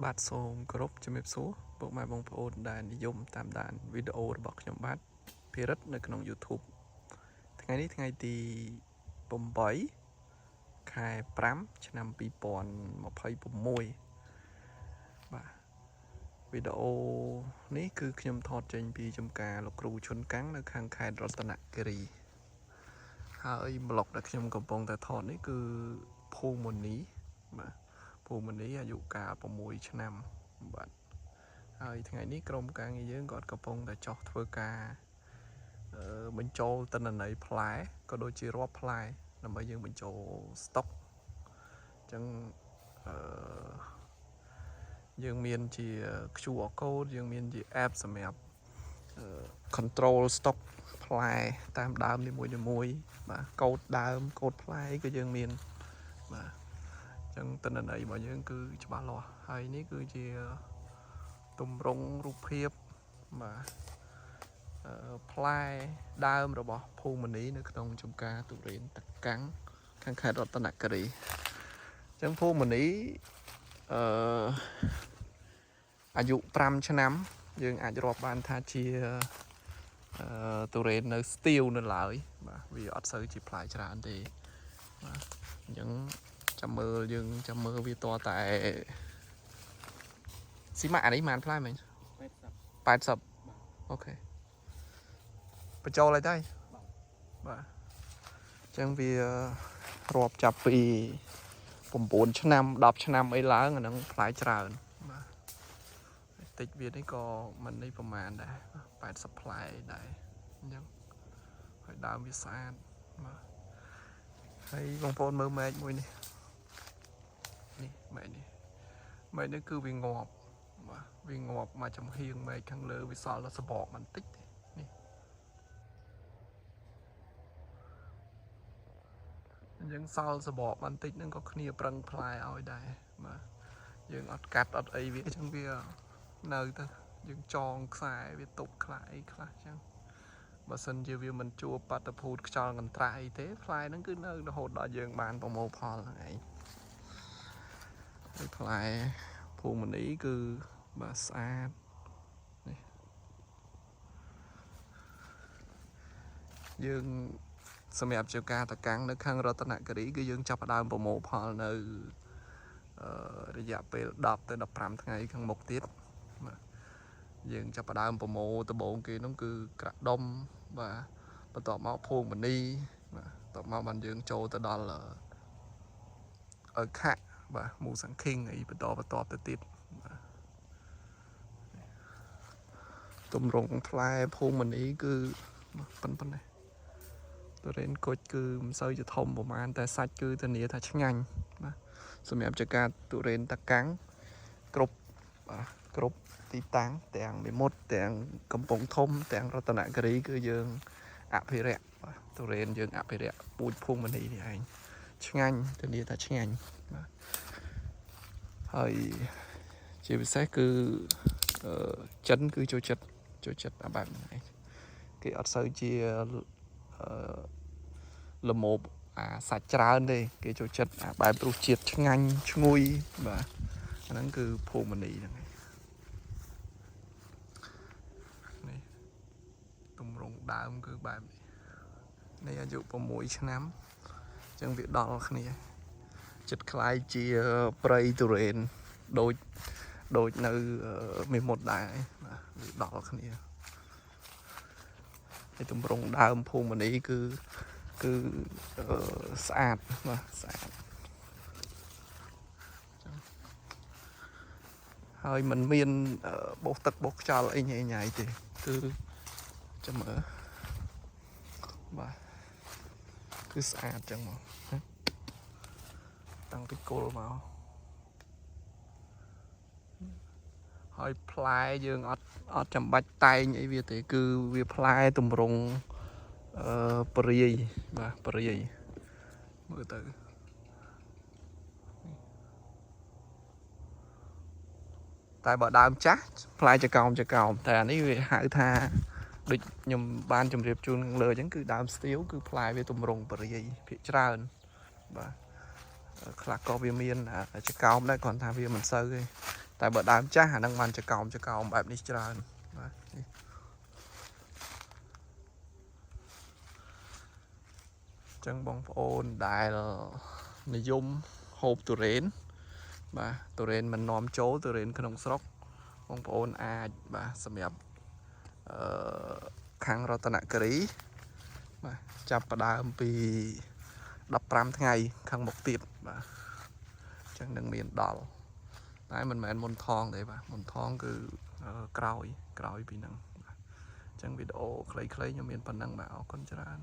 បាទសូមគោរពជំរាបសួរពុកម៉ែបងប្អូនដែលនិយមតាមដានវីដេអូរបស់ខ្ញុំបាទភិរិទ្ធនៅក្នុង YouTube ថ្ងៃនេះថ្ងៃទី8ខែ5ឆ្នាំ2026បាទវីដេអូនេះគឺខ្ញុំថតចេញពីចំការលោកគ្រូឈុនកាំងនៅខាងខេត្តរតនគិរីហើយប្លុកដែលខ្ញុំកំពុងតែថតនេះគឺភូមិមុនីបាទភូមិមុនីអាយុកាល6ឆ្នាំបាទហើយថ្ងៃនេះក្រុមការងារយើងគាត់កំពុងតែចោះធ្វើការបញ្ចូលទិន្នន័យផ្លែក៏ដូចជារាប់ផ្លែដើម្បីយើងបញ្ចូលស្តុកអញ្ចឹងយើងមានជា QR code យើងមានជា app សម្រាប់control stock ផ្លែតាមដើមនីមួយៗបាទកូដដើមកូដផ្លែក៏យើងមានបាទអញ្ចឹងទិន្នន័យរបស់យើងគឺច្បាស់លាស់ហើយនេះគឺជាទម្រង់រូបភាពបាទផ្លែដើមរបស់ភូមិនីនៅក្នុងចំការទុរេនតាកាំងខាងខេត្តរតនគិរីអញ្ចឹងភូមិនីអាយុ5ឆ្នាំយើងអាចរាប់បានថាជាទុរេននៅស្ទៀវនៅឡើយបាទវាអត់សូវជាផ្លែច្រើនទេបាទអញ្ចឹងចាំមើលយើងចាំមើលវាតតែស៊ីម៉ាក់អានេះប៉ុន្មានផ្លែមិញ80អូខេបញ្ចូលអីទៅបាទអញ្ចឹងវារាប់ចាប់ពី9ឆ្នាំ10ឆ្នាំអីឡើងអាហ្នឹងផ្លែច្រើនបាទតិចវានេះក៏មិននេះប្រហែលដែរ80ផ្លែដែរអញ្ចឹងហើយដើមវាស្អាតបាទហើយបងប្អូនមើលមែកមួយនេះមែកនេះគឺវាងាប់បាទវាងាប់មកចំហៀងមែកខាងលើវាសល់តែសបកបន្តិចទេនេះអញ្ចឹងសល់សបកបន្តិចហ្នឹងក៏គ្នាប្រឹងផ្លែឲ្យដែរបាទយើងអត់កាត់អត់អីវាអញ្ចឹងវានៅទៅយើងចងខ្សែវាទប់ខ្លះអីខ្លះអញ្ចឹងបើសិនជាវាមិនជួបបាតុភូតខ្យល់កន្ត្រាក់អីទេផ្លែហ្នឹងគឺនៅរហូតដល់យើងបានប្រមូលផលហ្នឹងឯងហើយផ្លែភូមិនីគឺបាទស្អាតនេះយើងសម្រាប់ជាការតកាំងនៅខាងរតនគិរីគឺយើងចាប់ផ្ដើមប្រមូលផលនៅរយៈពេល10ទៅ15ថ្ងៃខាងមុខទៀតបាទយើងចាប់ផ្ដើមប្រមូលដំបូងគេនោះគឺក្រាក់ដុំបាទបន្ទាប់មកភូមិនីបាទបន្ទាប់មកបានយើងចូលទៅដល់ខៈបាទមូសង្ឃីងអីបន្តទៅទៀតបាទទម្រង់ផ្លែភូមិនីគឺប៉ុណ្ណេះទុរេនគុជគឺមិនសូវជាធំប្រហែលតែសាច់គឺធានាថាឆ្ងាញ់បាទសម្រាប់ចកាទុរេនតាកាំងគ្រប់ទីតាំងទាំងនិមុតទាំងកំពង់ធំទាំងរតនគិរីគឺយើងអភិរក្សបាទទុរេនយើងអភិរក្សពូជភូមិនីនេះឯងឆ្ងាញ់ធានាថាឆ្ងាញ់បាទហើយជាពិសេសគឺចិនគឺចូលចិត្តអាបែបហ្នឹងឯងគេអត់សូវជាល្មមអាសាច់ច្រើនទេគេចូលចិត្តអាបែបរសជាតិឆ្ងាញ់ឈ្ងុយបាទអាហ្នឹងគឺភូមិនីហ្នឹងឯងនេះទម្រង់ដើមគឺបែបនេះអាយុ6ឆ្នាំអញ្ចឹងវាដល់គ្នាចិត្តคล้ายជាព្រៃទុរេនដូចនៅមេមត់ដែរបាទវាដល់គ្នាហើយទម្រង់ដើមភូមិនីគឺស្អាតបាទស្អាតហើយมันមានបោសទឹកបោសខ្យល់អីញ៉ៃទេគឺចាំមើលបាទគឺស្អាតចឹងមកតាំងពីគល់មកហើយផ្លែយើងអត់ចាំបាច់តែងអីវាទេគឺវាផ្លែទម្រង់ព្រាយបាទព្រាយមើលទៅតែបើដើមចាស់ផ្លែចកោមតែអានេះវាហៅថាដូចខ្ញុំបានជម្រាបជូនខាងលើអញ្ចឹងគឺដើមស្ទៀវគឺផ្លែវាទម្រង់ព្រាយភាគច្រើនបាទខ្លះក៏វាមានចកោមដែរគ្រាន់ថាវាមិនសូវទេ tại bữa đám cha hà năng man cho còmแบบนี้ច្រើនបាទចឹងបងប្អូនដែលនិយមហូបទុរេនបាទទុរេនមិននាំចូលទុរេនក្នុងស្រុកបងប្អូនអាចបាទសម្រាប់ខាងរតនគិរីបាទចាប់ផ្ដើមពី15ថ្ងៃខាងមុខទៀតបាទចឹងនឹងមានដល់តែមិនមែនមុនថងទេបាទមុនថងគឺក្រោយពីហ្នឹងបាទចឹងវីដេអូខ្លីៗខ្ញុំមានប៉ុណ្ណឹងបាទអរគុណច្រើន